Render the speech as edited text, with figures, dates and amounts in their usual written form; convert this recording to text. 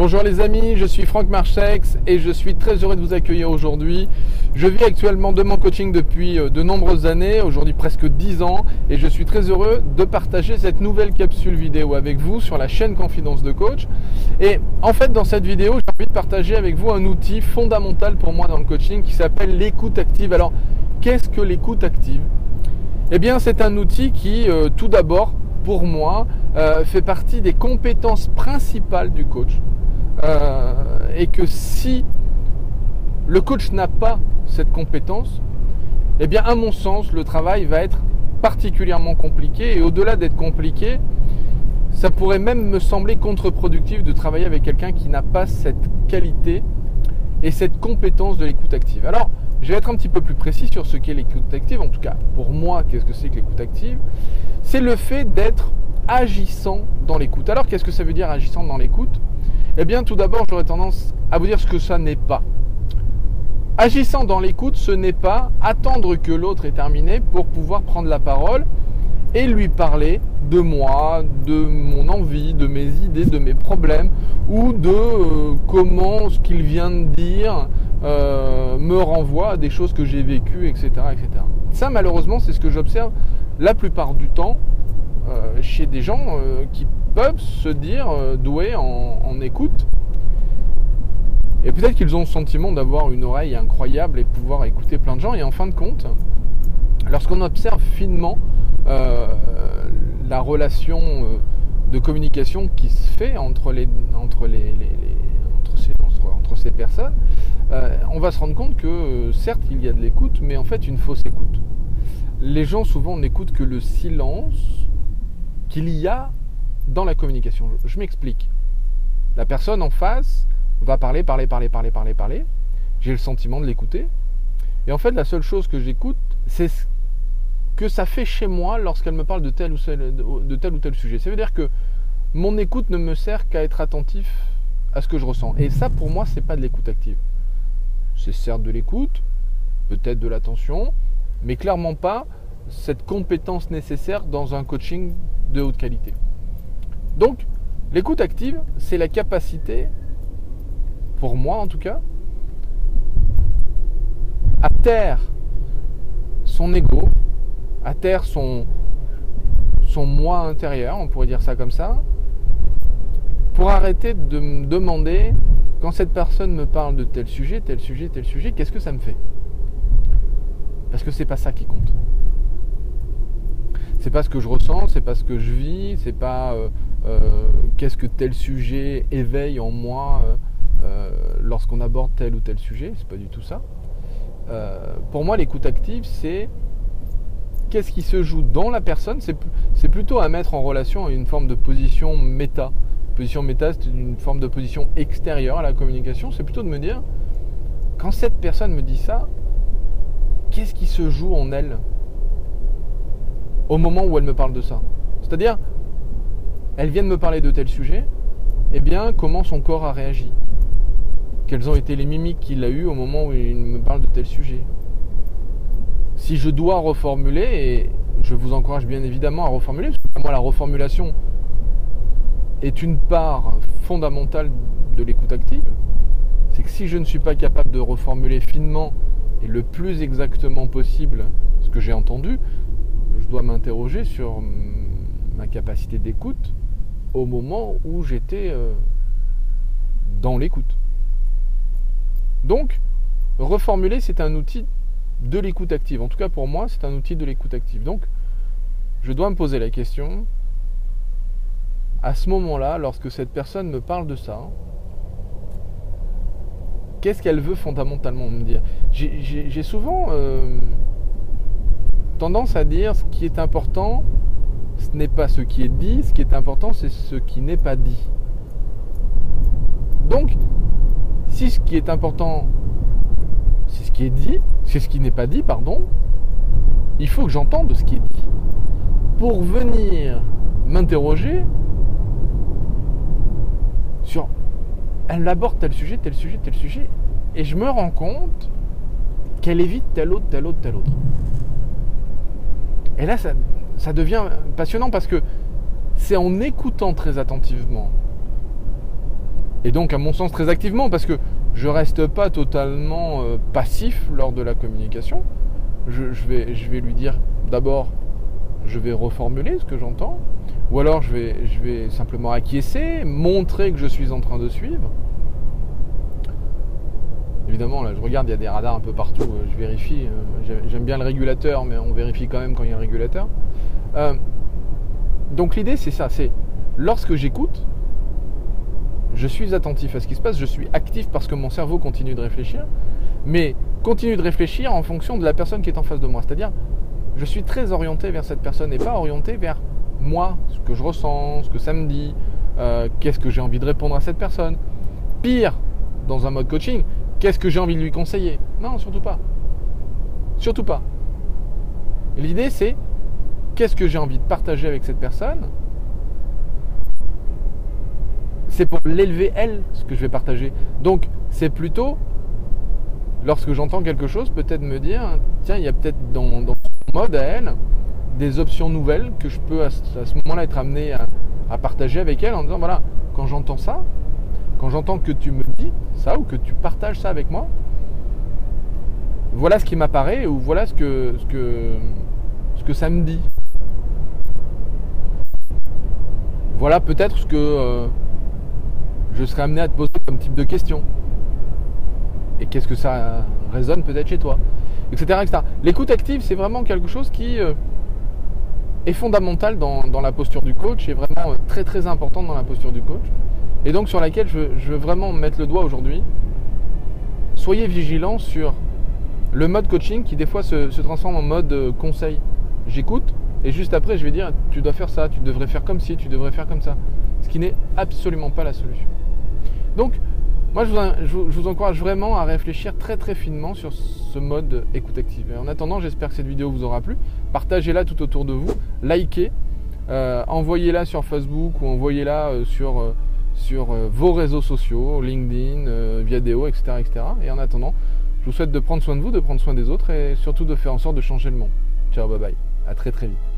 Bonjour les amis, je suis Franck Marchex et je suis très heureux de vous accueillir aujourd'hui. Je vis actuellement de mon coaching depuis de nombreuses années, aujourd'hui presque 10 ans, et je suis très heureux de partager cette nouvelle capsule vidéo avec vous sur la chaîne Confidence de Coach. Et en fait, dans cette vidéo, j'ai envie de partager avec vous un outil fondamental pour moi dans le coaching qui s'appelle l'écoute active. Alors, qu'est-ce que l'écoute active ? Eh bien, c'est un outil qui, tout d'abord, pour moi, fait partie des compétences principales du coach. Et que si le coach n'a pas cette compétence, eh bien à mon sens le travail va être particulièrement compliqué, et au-delà d'être compliqué, ça pourrait même me sembler contre-productif de travailler avec quelqu'un qui n'a pas cette qualité et cette compétence de l'écoute active. Alors je vais être un petit peu plus précis sur ce qu'est l'écoute active. En tout cas pour moi, qu'est-ce que c'est que l'écoute active ? C'est le fait d'être agissant dans l'écoute. Alors qu'est-ce que ça veut dire agissant dans l'écoute ? Eh bien, tout d'abord, j'aurais tendance à vous dire ce que ça n'est pas. Agissant dans l'écoute, ce n'est pas attendre que l'autre ait terminé pour pouvoir prendre la parole et lui parler de moi, de mon envie, de mes idées, de mes problèmes, ou de comment ce qu'il vient de dire me renvoie à des choses que j'ai vécues, etc., etc. Ça, malheureusement, c'est ce que j'observe la plupart du temps chez des gens qui peuvent se dire doués en écoute, et peut-être qu'ils ont le sentiment d'avoir une oreille incroyable et pouvoir écouter plein de gens, et en fin de compte, lorsqu'on observe finement la relation de communication qui se fait entre ces personnes, on va se rendre compte que certes il y a de l'écoute, mais en fait une fausse écoute. Les gens souvent n'écoutent que le silence qu'il y a dans la communication. Je m'explique. La personne en face va parler. J'ai le sentiment de l'écouter. Et en fait, la seule chose que j'écoute, c'est ce que ça fait chez moi lorsqu'elle me parle de tel ou tel sujet. Ça veut dire que mon écoute ne me sert qu'à être attentif à ce que je ressens. Et ça, pour moi, c'est pas de l'écoute active. C'est certes de l'écoute, peut-être de l'attention, mais clairement pas cette compétence nécessaire dans un coaching de haute qualité. Donc, l'écoute active, c'est la capacité, pour moi en tout cas, à taire son ego, à taire son moi intérieur, on pourrait dire ça comme ça, pour arrêter de me demander, quand cette personne me parle de tel sujet, qu'est-ce que ça me fait ? Parce que c'est pas ça qui compte. C'est pas ce que je ressens, c'est pas ce que je vis, c'est pas qu'est-ce que tel sujet éveille en moi lorsqu'on aborde tel ou tel sujet, c'est pas du tout ça. Pour moi, l'écoute active, c'est qu'est-ce qui se joue dans la personne, c'est plutôt à mettre en relation à une forme de position méta. Position méta, c'est une forme de position extérieure à la communication, c'est plutôt de me dire, quand cette personne me dit ça, qu'est-ce qui se joue en elle au moment où elle me parle de ça ? C'est-à-dire, elle vient de me parler de tel sujet, eh bien, comment son corps a réagi ? Quelles ont été les mimiques qu'il a eues au moment où il me parle de tel sujet ? Si je dois reformuler, et je vous encourage bien évidemment à reformuler, parce que pour moi la reformulation est une part fondamentale de l'écoute active, c'est que si je ne suis pas capable de reformuler finement et le plus exactement possible ce que j'ai entendu, je dois m'interroger sur ma capacité d'écoute au moment où j'étais dans l'écoute. Donc, reformuler, c'est un outil de l'écoute active. En tout cas, pour moi, c'est un outil de l'écoute active. Donc, je dois me poser la question, à ce moment-là, lorsque cette personne me parle de ça, qu'est-ce qu'elle veut fondamentalement me dire ? J'ai souvent tendance à dire ce qui est important, ce n'est pas ce qui est dit, ce qui est important, c'est ce qui n'est pas dit. Donc, si ce qui est important, c'est ce qui est dit, c'est ce qui n'est pas dit, pardon, il faut que j'entende ce qui est dit. Pour venir m'interroger sur, elle aborde tel sujet, et je me rends compte qu'elle évite tel autre. Et là, ça devient passionnant parce que c'est en écoutant très attentivement Et donc à mon sens très activement, parce que je reste pas totalement passif lors de la communication. Je vais lui dire d'abord, je vais reformuler ce que j'entends, ou alors je vais simplement acquiescer, montrer que je suis en train de suivre. Évidemment, là, je regarde, il y a des radars un peu partout, je vérifie. J'aime bien le régulateur, mais on vérifie quand même quand il y a un régulateur. Donc l'idée, c'est ça, c'est lorsque j'écoute, je suis attentif à ce qui se passe, je suis actif parce que mon cerveau continue de réfléchir, mais continue de réfléchir en fonction de la personne qui est en face de moi. C'est-à-dire, je suis très orienté vers cette personne et pas orienté vers moi, ce que je ressens, ce que ça me dit, qu'est-ce que j'ai envie de répondre à cette personne. Pire, dans un mode coaching, qu'est-ce que j'ai envie de lui conseiller? Non, surtout pas. Surtout pas. L'idée, c'est qu'est-ce que j'ai envie de partager avec cette personne. C'est pour l'élever, elle, ce que je vais partager. Donc, c'est plutôt, lorsque j'entends quelque chose, peut-être me dire, tiens, il y a peut-être dans son mode à elle, des options nouvelles que je peux à ce moment-là être amené à partager avec elle en disant, voilà, quand j'entends ça, quand j'entends que tu me dis ça ou que tu partages ça avec moi, voilà ce qui m'apparaît ou voilà ce que ça me dit. Voilà peut-être ce que je serais amené à te poser comme type de question. Et qu'est-ce que ça résonne peut-être chez toi, etc. etc. L'écoute active, c'est vraiment quelque chose qui est fondamental dans la posture du coach, et vraiment très très important dans la posture du coach. Et donc sur laquelle je veux vraiment mettre le doigt aujourd'hui. Soyez vigilants sur le mode coaching qui des fois se transforme en mode conseil. J'écoute et juste après je vais dire tu dois faire ça, tu devrais faire comme ci, tu devrais faire comme ça. Ce qui n'est absolument pas la solution. Donc moi je vous encourage vraiment à réfléchir très très finement sur ce mode écoute active. Et en attendant, j'espère que cette vidéo vous aura plu. Partagez-la tout autour de vous, likez, envoyez-la sur Facebook ou envoyez-la sur vos réseaux sociaux, LinkedIn, Viadeo, etc., etc. Et en attendant, je vous souhaite de prendre soin de vous, de prendre soin des autres et surtout de faire en sorte de changer le monde. Ciao, bye bye. À très très vite.